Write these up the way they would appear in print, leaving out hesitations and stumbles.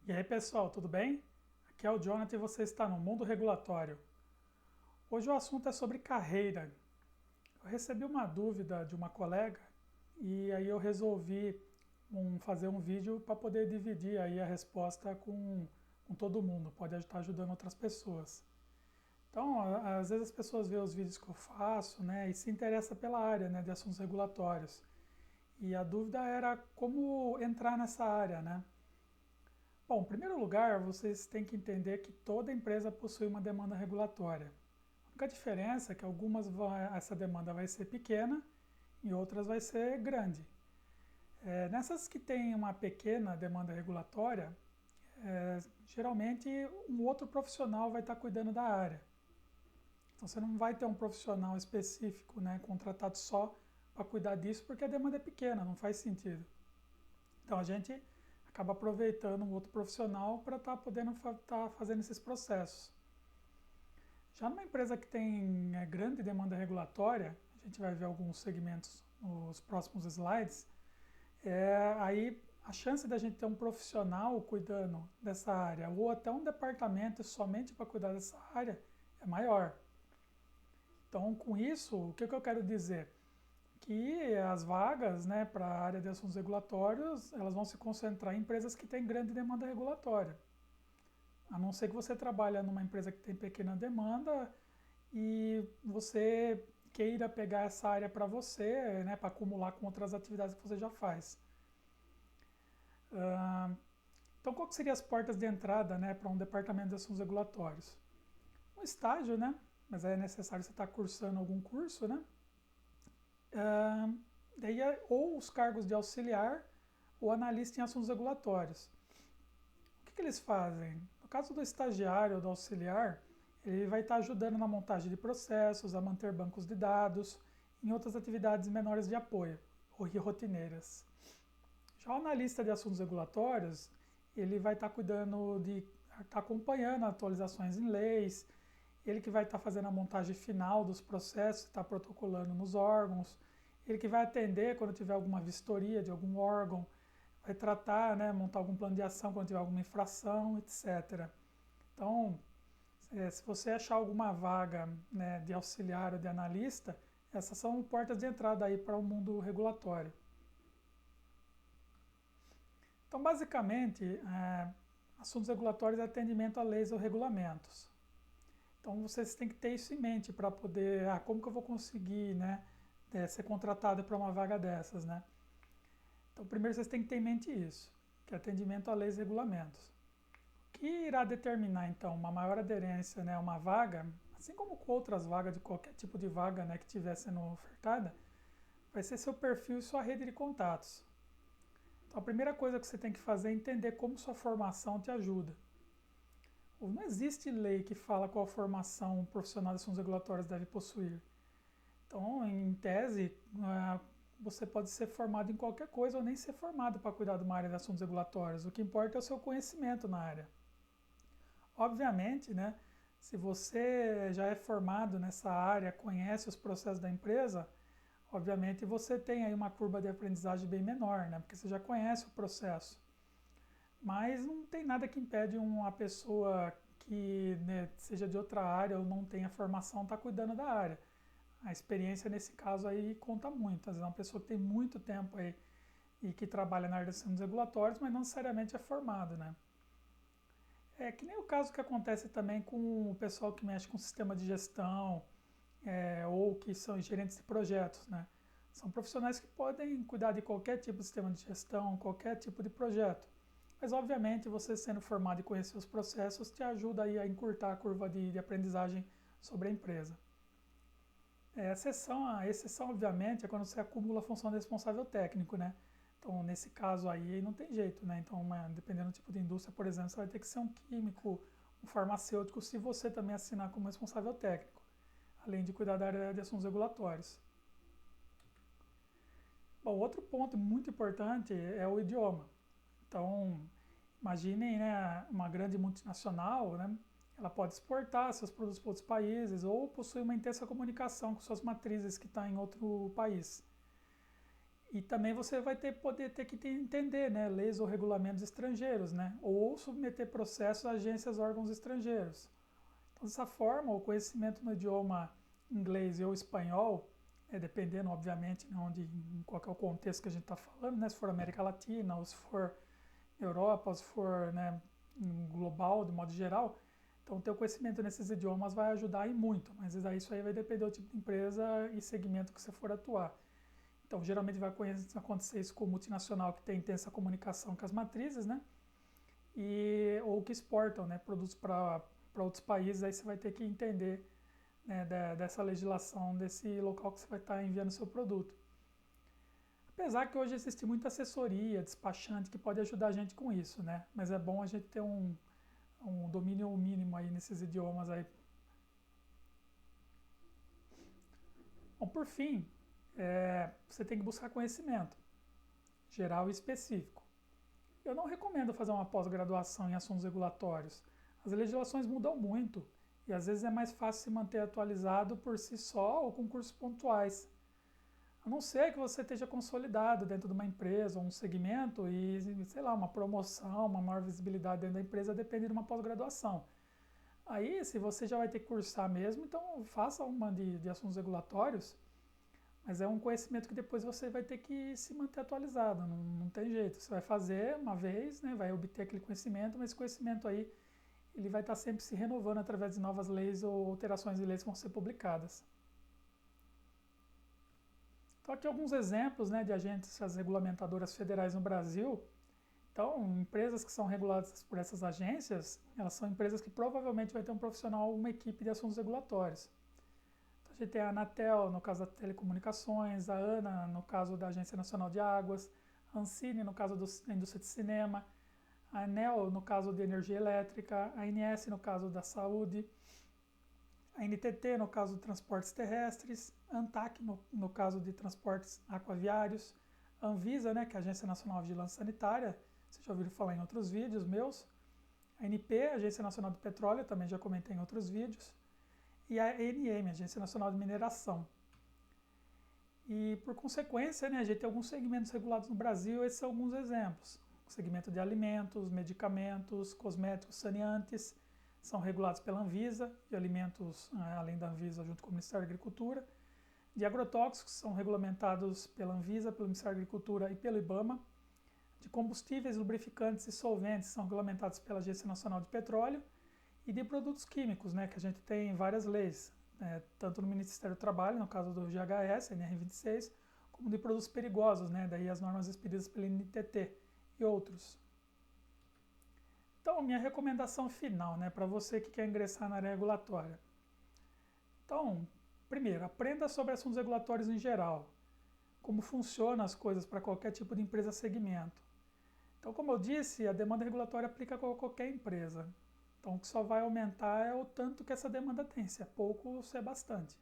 E aí pessoal, tudo bem? Aqui é o Jonathan e você está no Mundo Regulatório. Hoje o assunto é sobre carreira. Eu recebi uma dúvida de uma colega e aí eu resolvi fazer um vídeo para poder dividir aí a resposta com todo mundo, pode estar ajudando outras pessoas. Então, às vezes as pessoas veem os vídeos que eu faço, né, e se interessam pela área, né, de assuntos regulatórios. E a dúvida era como entrar nessa área, né? Bom, em primeiro lugar, vocês têm que entender que toda empresa possui uma demanda regulatória. A única diferença é que essa demanda vai ser pequena e outras vai ser grande. Nessas que têm uma pequena demanda regulatória, geralmente um outro profissional vai estar cuidando da área. Então você não vai ter um profissional específico, né, contratado só para cuidar disso, porque a demanda é pequena, não faz sentido. Então a gente acaba aproveitando um outro profissional para estar podendo estar fazendo esses processos. Já numa empresa que tem grande demanda regulatória, a gente vai ver alguns segmentos nos próximos slides, aí a chance da gente ter um profissional cuidando dessa área ou até um departamento somente para cuidar dessa área é maior. Então, com isso, o que eu quero dizer? Que as vagas, né, para a área de assuntos regulatórios, elas vão se concentrar em empresas que têm grande demanda regulatória. A não ser que você trabalhe numa empresa que tem pequena demanda e você queira pegar essa área para você, né, para acumular com outras atividades que você já faz. Então, qual que seriam as portas de entrada, né, para um departamento de assuntos regulatórios? Um estágio, né, mas é necessário você estar cursando algum curso, né? Daí ou os cargos de auxiliar ou analista em assuntos regulatórios. O que eles fazem? No caso do estagiário ou do auxiliar, ele vai estar ajudando na montagem de processos, a manter bancos de dados, em outras atividades menores de apoio ou rotineiras. Já o analista de assuntos regulatórios, ele vai estar cuidando de estar acompanhando atualizações em leis, ele que vai estar fazendo a montagem final dos processos, está protocolando nos órgãos, ele que vai atender quando tiver alguma vistoria de algum órgão, vai tratar, né, montar algum plano de ação quando tiver alguma infração, etc. Então, se você achar alguma vaga, né, de auxiliar ou de analista, essas são portas de entrada aí para o mundo regulatório. Então, basicamente, assuntos regulatórios é atendimento a leis ou regulamentos. Então, vocês têm que ter isso em mente para poder, como que eu vou conseguir, né, ser contratado para uma vaga dessas, né? Então, primeiro vocês têm que ter em mente isso, que é atendimento a leis e regulamentos. O que irá determinar, então, uma maior aderência, né, a uma vaga, assim como com outras vagas de qualquer tipo de vaga, né, que estiver sendo ofertada, vai ser seu perfil e sua rede de contatos. Então, a primeira coisa que você tem que fazer é entender como sua formação te ajuda. Não existe lei que fala qual formação um profissional de assuntos regulatórios deve possuir. Então, em tese, você pode ser formado em qualquer coisa ou nem ser formado para cuidar de uma área de assuntos regulatórios. O que importa é o seu conhecimento na área. Obviamente, né, se você já é formado nessa área, conhece os processos da empresa, obviamente você tem aí uma curva de aprendizagem bem menor, né, porque você já conhece o processo. Mas não tem nada que impede uma pessoa que, né, seja de outra área ou não tenha formação estar cuidando da área. A experiência nesse caso aí conta muito. Às vezes é uma pessoa que tem muito tempo aí e que trabalha na área de assuntos regulatórios, mas não necessariamente é formado, né? É que nem o caso que acontece também com o pessoal que mexe com sistema de gestão, ou que são gerentes de projetos, né? São profissionais que podem cuidar de qualquer tipo de sistema de gestão, qualquer tipo de projeto. Mas, obviamente, você sendo formado e conhecer os processos te ajuda aí a encurtar a curva de aprendizagem sobre a empresa. A exceção, obviamente, é quando você acumula a função de responsável técnico, né? Então, nesse caso aí, não tem jeito, né? Então, dependendo do tipo de indústria, por exemplo, você vai ter que ser um químico, um farmacêutico, se você também assinar como responsável técnico, além de cuidar da área de assuntos regulatórios. Bom, outro ponto muito importante é o idioma. Então, imaginem, né, uma grande multinacional, né? Ela pode exportar seus produtos para outros países ou possui uma intensa comunicação com suas matrizes que estão em outro país. E também você vai poder ter que entender, né, leis ou regulamentos estrangeiros, né, ou submeter processos a agências, órgãos estrangeiros. Então, dessa forma, o conhecimento no idioma inglês ou espanhol, dependendo, obviamente, né, em qual é o contexto que a gente está falando, né, se for América Latina, ou se for Europa, ou se for, né, global, de modo geral. Então, ter o conhecimento nesses idiomas vai ajudar e muito, mas isso aí vai depender do tipo de empresa e segmento que você for atuar. Então, geralmente vai acontecer isso com multinacional que tem intensa comunicação com as matrizes, né? Ou que exportam, né, produtos para outros países, aí você vai ter que entender, né, dessa legislação desse local que você vai estar enviando seu produto. Apesar que hoje existe muita assessoria, despachante que pode ajudar a gente com isso, né? Mas é bom a gente ter um domínio mínimo aí nesses idiomas aí. Bom, por fim, você tem que buscar conhecimento geral e específico. Eu não recomendo fazer uma pós-graduação em assuntos regulatórios. As legislações mudam muito e às vezes é mais fácil se manter atualizado por si só ou com cursos pontuais. A não ser que você esteja consolidado dentro de uma empresa ou um segmento e, sei lá, uma promoção, uma maior visibilidade dentro da empresa depende de uma pós-graduação. Aí, se você já vai ter que cursar mesmo, então faça uma de assuntos regulatórios, mas é um conhecimento que depois você vai ter que se manter atualizado, não tem jeito. Você vai fazer uma vez, né, vai obter aquele conhecimento, mas esse conhecimento aí ele vai estar sempre se renovando através de novas leis ou alterações de leis que vão ser publicadas. Então, aqui alguns exemplos, né, de agências regulamentadoras federais no Brasil. Então, empresas que são reguladas por essas agências, elas são empresas que provavelmente vai ter um profissional, uma equipe de assuntos regulatórios. Então, a gente tem a Anatel, no caso das telecomunicações, a ANA, no caso da Agência Nacional de Águas, a Ancine, no caso da indústria de cinema, a ANEEL, no caso de energia elétrica, a ANS, no caso da saúde, a NTT, no caso de transportes terrestres, a ANTAC, no caso de transportes aquaviários, a Anvisa, né, que é a Agência Nacional de Vigilância Sanitária, vocês já ouviram falar em outros vídeos meus, a ANP, Agência Nacional de Petróleo, também já comentei em outros vídeos, e a ANM, Agência Nacional de Mineração. E, por consequência, né, a gente tem alguns segmentos regulados no Brasil, esses são alguns exemplos. O segmento de alimentos, medicamentos, cosméticos, saneantes, são regulados pela Anvisa, de alimentos, além da Anvisa, junto com o Ministério da Agricultura. De agrotóxicos, são regulamentados pela Anvisa, pelo Ministério da Agricultura e pelo IBAMA. De combustíveis, lubrificantes e solventes, são regulamentados pela Agência Nacional de Petróleo. E de produtos químicos, né, que a gente tem várias leis, tanto no Ministério do Trabalho, no caso do GHS, NR26, como de produtos perigosos, né, daí as normas expedidas pela NTT e outros. Então, minha recomendação final, né, para você que quer ingressar na área regulatória. Então, primeiro, aprenda sobre assuntos regulatórios em geral, como funcionam as coisas para qualquer tipo de empresa segmento. Então, como eu disse, a demanda regulatória aplica a qualquer empresa. Então, o que só vai aumentar é o tanto que essa demanda tem, se é pouco ou se é bastante.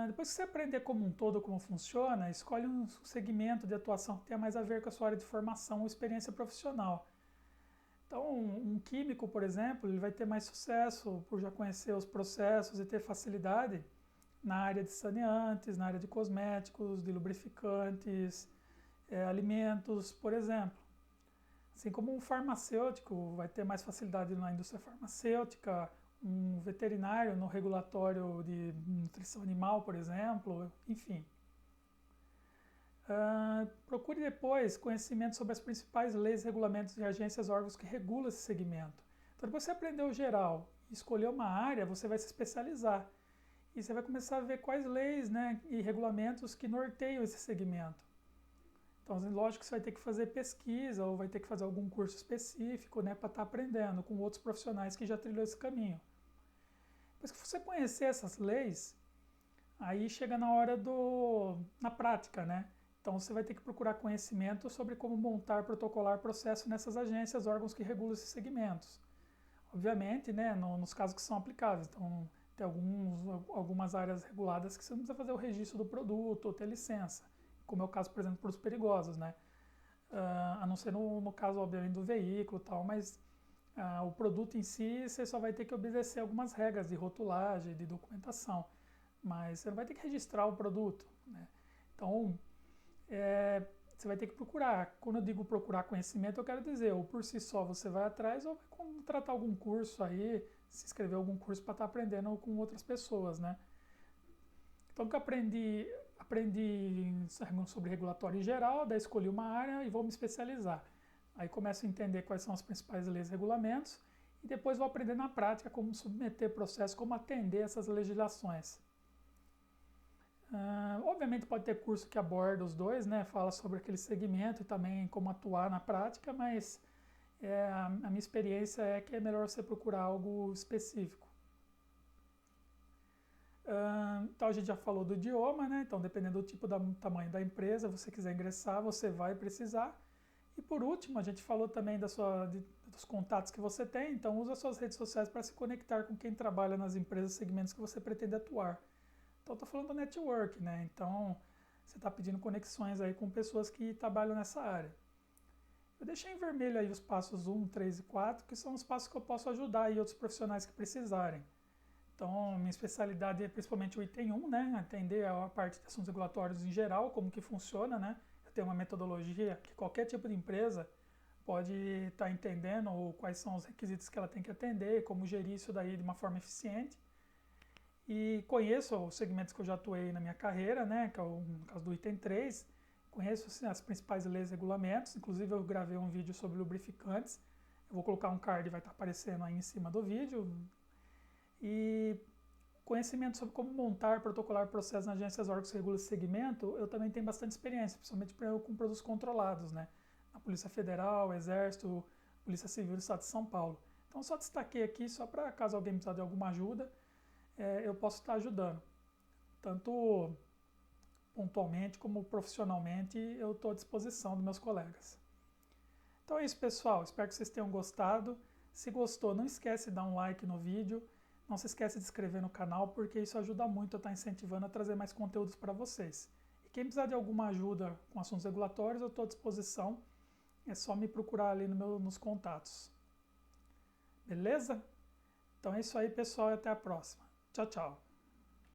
Depois que você aprender como um todo como funciona, escolhe um segmento de atuação que tenha mais a ver com a sua área de formação ou experiência profissional. Então, um químico, por exemplo, ele vai ter mais sucesso por já conhecer os processos e ter facilidade na área de saneantes, na área de cosméticos, de lubrificantes, alimentos, por exemplo. Assim como um farmacêutico vai ter mais facilidade na indústria farmacêutica, um veterinário no regulatório de nutrição animal, por exemplo, enfim. Procure depois conhecimento sobre as principais leis, regulamentos e agências, órgãos que regulam esse segmento. Então, depois que você aprendeu o geral e escolher uma área, você vai se especializar. E você vai começar a ver quais leis, né, e regulamentos que norteiam esse segmento. Então, lógico que você vai ter que fazer pesquisa ou vai ter que fazer algum curso específico, né, para estar aprendendo com outros profissionais que já trilhou esse caminho. Depois que você conhecer essas leis, aí chega na hora na prática, né? Então, você vai ter que procurar conhecimento sobre como montar, protocolar processo nessas agências, órgãos que regulam esses segmentos. Obviamente, né, nos casos que são aplicáveis. Então, tem algumas áreas reguladas que você não precisa fazer o registro do produto ou ter licença, como é o caso, por exemplo, para os perigosos, né? A não ser no caso, obviamente, do veículo e tal, mas o produto em si, você só vai ter que obedecer algumas regras de rotulagem, de documentação, mas você não vai ter que registrar o produto, né? Então, você vai ter que procurar. Quando eu digo procurar conhecimento, eu quero dizer, ou por si só você vai atrás, ou vai contratar algum curso aí, se inscrever em algum curso para estar aprendendo com outras pessoas, né? Então, o que eu aprendi sobre regulatório em geral, daí escolhi uma área e vou me especializar. Aí começo a entender quais são as principais leis e regulamentos, e depois vou aprender na prática como submeter processos, como atender essas legislações. Obviamente pode ter curso que aborda os dois, né? Fala sobre aquele segmento e também como atuar na prática, mas a minha experiência é que é melhor você procurar algo específico. Então a gente já falou do idioma, né? Então dependendo do tipo do tamanho da empresa, você quiser ingressar, você vai precisar. E por último, a gente falou também dos contatos que você tem, então usa suas redes sociais para se conectar com quem trabalha nas empresas e segmentos que você pretende atuar. Então, estou falando do network, né? Então, você está pedindo conexões aí com pessoas que trabalham nessa área. Eu deixei em vermelho aí os passos 1, 3 e 4, que são os passos que eu posso ajudar aí outros profissionais que precisarem. Então, minha especialidade é principalmente o item 1, né? Atender a parte de assuntos regulatórios em geral, como que funciona, né? Eu tenho uma metodologia que qualquer tipo de empresa pode estar entendendo quais são os requisitos que ela tem que atender, como gerir isso daí de uma forma eficiente. E conheço os segmentos que eu já atuei na minha carreira, né, que é no caso do item 3, conheço assim, as principais leis e regulamentos, inclusive eu gravei um vídeo sobre lubrificantes, eu vou colocar um card, vai estar aparecendo aí em cima do vídeo, e conhecimento sobre como montar, protocolar processos nas agências órgãos que regulam esse segmento, eu também tenho bastante experiência, principalmente com produtos controlados, né, na Polícia Federal, Exército, Polícia Civil do Estado de São Paulo. Então só destaquei aqui, só para caso alguém precisar de alguma ajuda, eu posso estar ajudando. Tanto pontualmente como profissionalmente, eu estou à disposição dos meus colegas. Então é isso, pessoal. Espero que vocês tenham gostado. Se gostou, não esquece de dar um like no vídeo. Não se esquece de se inscrever no canal, porque isso ajuda muito a estar incentivando a trazer mais conteúdos para vocês. E quem precisar de alguma ajuda com assuntos regulatórios, eu estou à disposição. É só me procurar ali nos contatos. Beleza? Então é isso aí, pessoal, e até a próxima. Tchau, tchau.